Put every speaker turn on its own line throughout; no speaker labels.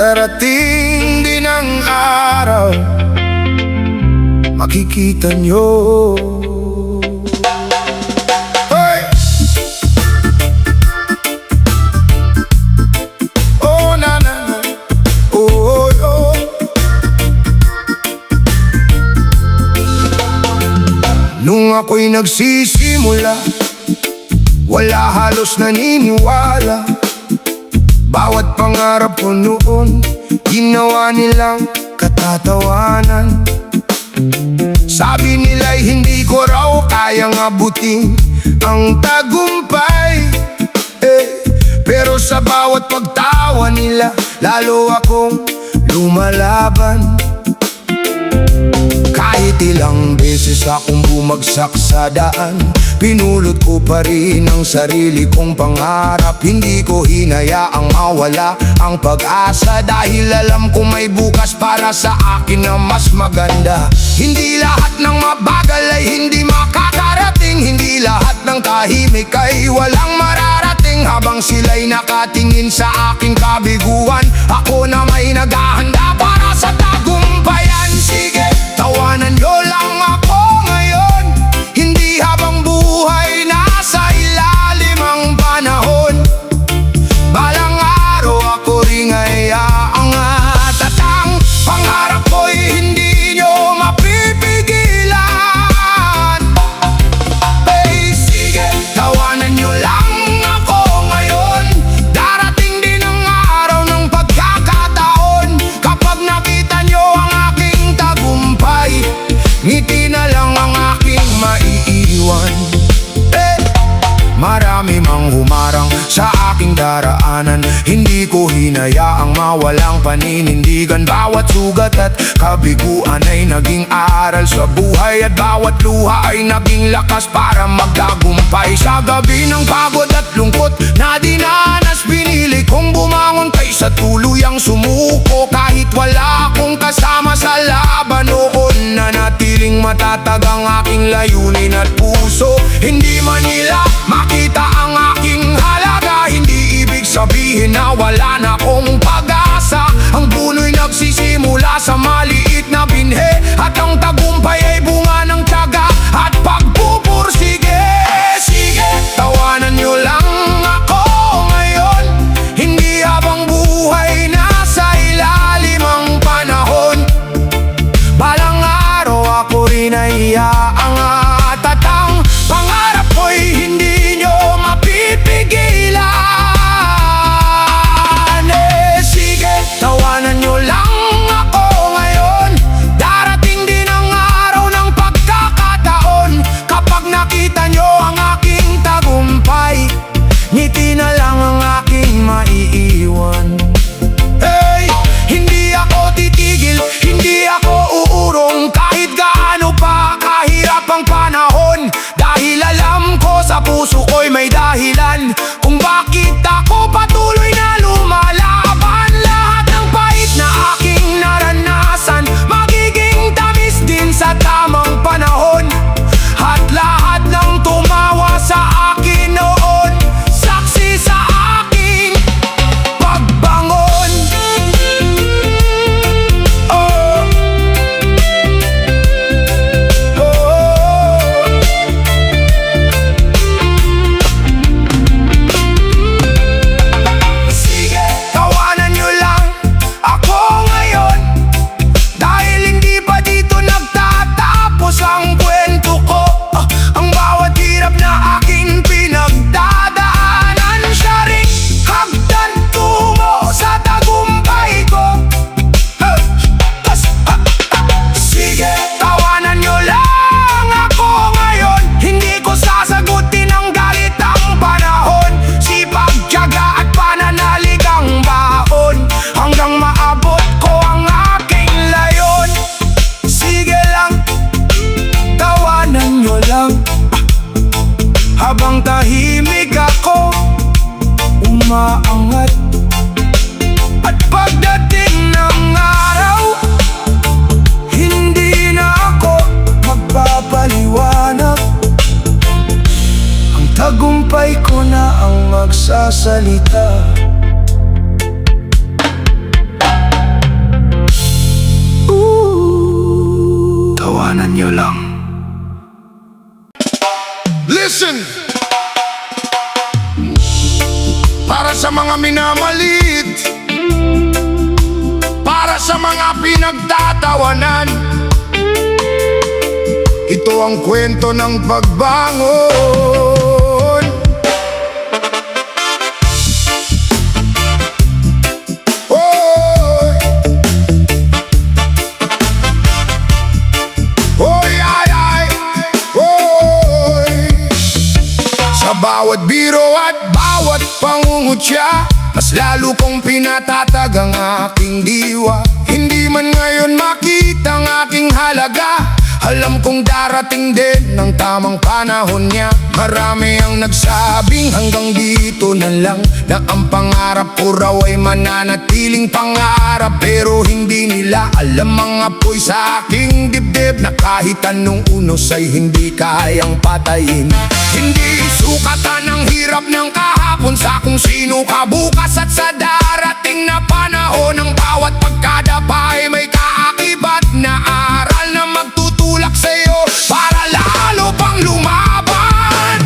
Darating din ang araw, makikita nyo. Hey! Oh na na na, oh oh. Nung ako'y nagsisimula, wala halos naniniwala. Bawat pangarap ko noon, ginawa nilang katatawanan. Sabi nila'y hindi ko raw kayang abutin ang tagumpay, pero sa bawat pagtawa nila, lalo akong lumalaban. Kahit ilang beses akong bumagsak sa daan, pinulot ko pa rin ang sarili kong pangarap. Hindi ko hinayaang mawala ang pag-asa, dahil alam ko may bukas para sa akin na mas maganda. Hindi lahat ng mabagal ay hindi makakarating, hindi lahat ng tahimik ay walang mararating. Habang sila'y nakatingin sa aking kabiguan, ako na may naghahanda para sa tagumpayan. Sige, tawanan nyo lang ako ngayon, hindi habang buhay nasa ilalim ang panahon. Balang araw ako ring ay aangat, at ang pangarap ko'y hindi nyo mapipigilan. Hey, sige, tawanan nyo lang ako ngayon. Darating din ang araw ng pagkakataon, kapag nakita nyo ang aking tagumpay, ngiti na lang ang aking maiiwan. Marami mang humarang sa aking daraanan, hindi ko hinayaang mawalang paninindigan. Bawat sugat at kabiguan ay naging aral sa buhay, at bawat luha ay naging lakas para magtagumpay. Sa gabi ng pagod at lungkot na dinanas, pinili kong bumangon kaysa tuluyang sumuko. Kahit wala akong kasama sa laban noon, nanatiling matatag ang aking layunin at puso. Hindi man nila makita ang aking halaga, hindi ibig sabihin na wala na akong pag-asa. Ang puno'y nagsisimula sa maliit na binhe, at ang tagumpay ay bunga ng tiyaga at pagpupursige. Sige, tawanan nyo lang ako ngayon, hindi habang buhay nasa ilalim ang panahon. Balang araw ako rin ay aangat, at ang pangarap ko'y hindi nyo mapipigilan. Sige, tawanan nyo lang ako ngayon. Darating din ang araw ng pagkakataon, kapag nakita nyo ang aking tagumpay, ngiti na lang ang aking maiiwan. Hey, hindi ako titigil, hindi ako uurong, kahit gaano pa kahirap ang panahon, dahil alam ko sa puso ko'y may dahilan kung bakit ako patuloy na lumalaban. Lahat ng pait na aking naranasan, magiging tamis din sa tamang panahon, at lahat ng tumawa sa akin noon, saksi sa aking pagbangon. Oh, oh. Sige, tawanan nyo lang ako ngayon, dahil hindi pa dito nagtatapos ang kwento ko. Ang bawat hirap na aking pinagdadaanan, siya ring hagdan tungo sa tagumpay ko. Sige, tawanan nyo lang ako ngayon, hindi ko sasagutin ang galit ang panahon. Sipag, tiyaga at pananalig ang baon, hanggang maabot ko ang aking layon. Sige lang, tawanan nyo lang, habang tahimik ako umaangat. At pagdating ng araw, hindi na ako magpapaliwanag. Ang tagumpay ko na ang magsasalita. nyo lang. Listen! Para sa mga minamalit, para sa mga pinagtatawanan, ito ang kwento ng pagbangon. Oy! Oy, ay, ay! Oy! Sa bawat biro at bawat pangungutya, mas lalo kong pinatatag ang aking diwa. Hindi man ngayon makita ang aking halaga, alam kong darating din ng tamang panahon niya. Marami ang nagsabing hanggang dito na lang, na ang pangarap ko raw ay mananatiling pangarap. Pero hindi nila alam ang apoy sa aking dibdib, na kahit anong unos ay hindi kayang patayin. Hindi sukatan ang hirap ng kahapon sa kung sino ka bukas, at sa darating na panahon ng bawat pagkadapa ay may kaakibat na aral na magtutulak sa'yo para lalo pang lumaban.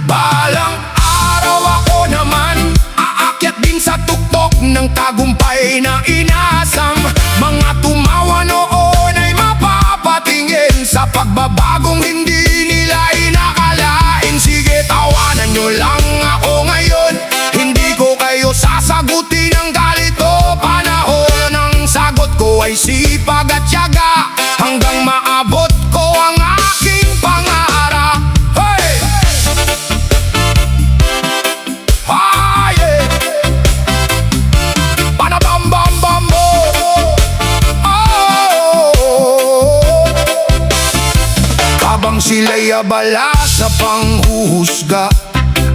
Balang araw ako naman aakyat din sa tuktok ng tagumpay na inasam. Mga tumawa noon ay mapapatingin sa pagbabagong hindi nila inakalain. Sige, tawanan nyo lang ako ngayon, hindi ko kayo sasagutin ng galito. Panahon ng sagot ko ay sipag at tiyaga, hanggang maabot ko ang aking pangarap. Hey! Ah, yeah! Panabambambambo! Oh! Habang sila'y abala sa panghuhusga,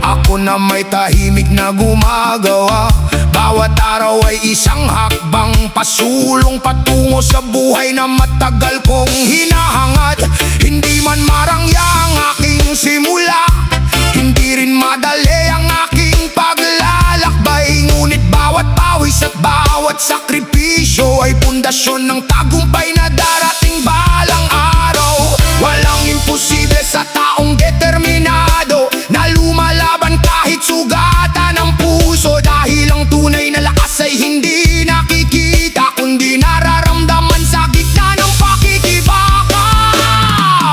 ako na may tahimik na gumagawa. Bawat araw ay isang hakbang pasulong patungo sa buhay na matagal kong hinahangad. Hindi man marangya ang aking simula, hindi rin madali ang aking paglalakbay. Ngunit bawat pawis at bawat sakripisyo ay pundasyon ng tagumpay na darating balang araw. Walang imposible sa taong determinado na lumalaban kahit sugatan ang puso. Dahil ang tunay na lakas ay hindi nakikita, kundi nararamdaman sa gitna ng pakikibaka.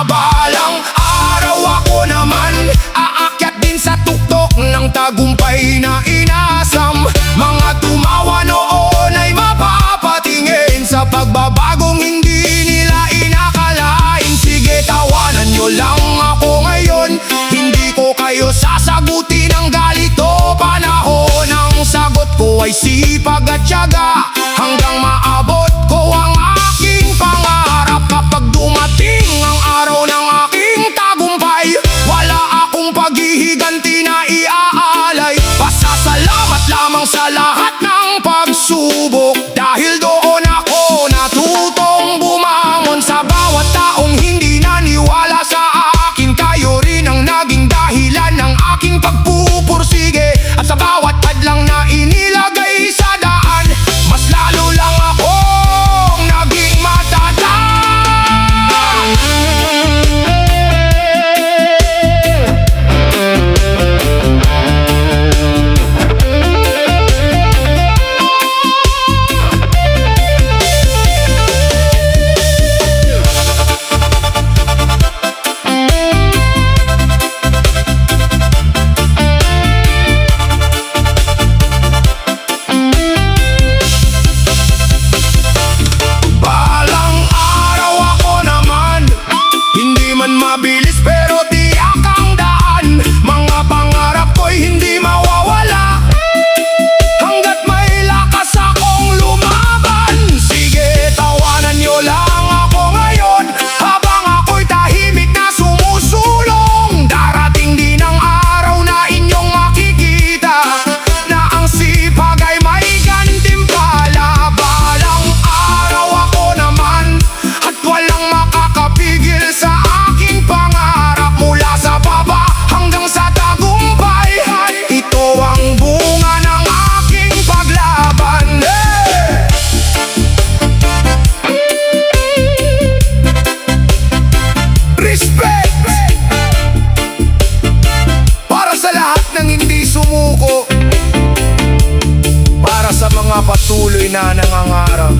Balang araw ako naman aakyat din sa tuktok ng tagumpay na inasam. Mga tumawa noon ay mapapatingin sa pagbabagong hindi nila inakalain. Sige, tawanan nyo lang ako ngayon, hindi ko kayo sasagutin ng galito. Panahon ng sagot ko ay sipag at tiyaga, hanggang maabot ko ang aking pangarap. Kapag dumating ang araw ng aking tagumpay, wala akong paghihiganti na iaalay. Pasasalamat lamang sa lahat ng pagsubok, dahil doon ako natutong bumangon. Sa bawat taong hindi naniwala sa akin, kayo rin ang naging dahilan ng aking pagpupursige. At sa bawat hadlang na inilagay sa daan, mas lalo lang akong naging matatag. na nangangarap.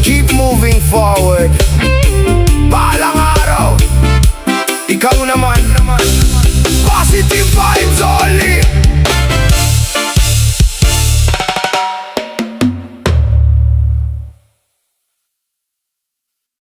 Keep moving forward. Balang araw, ikaw naman. Positive vibes only.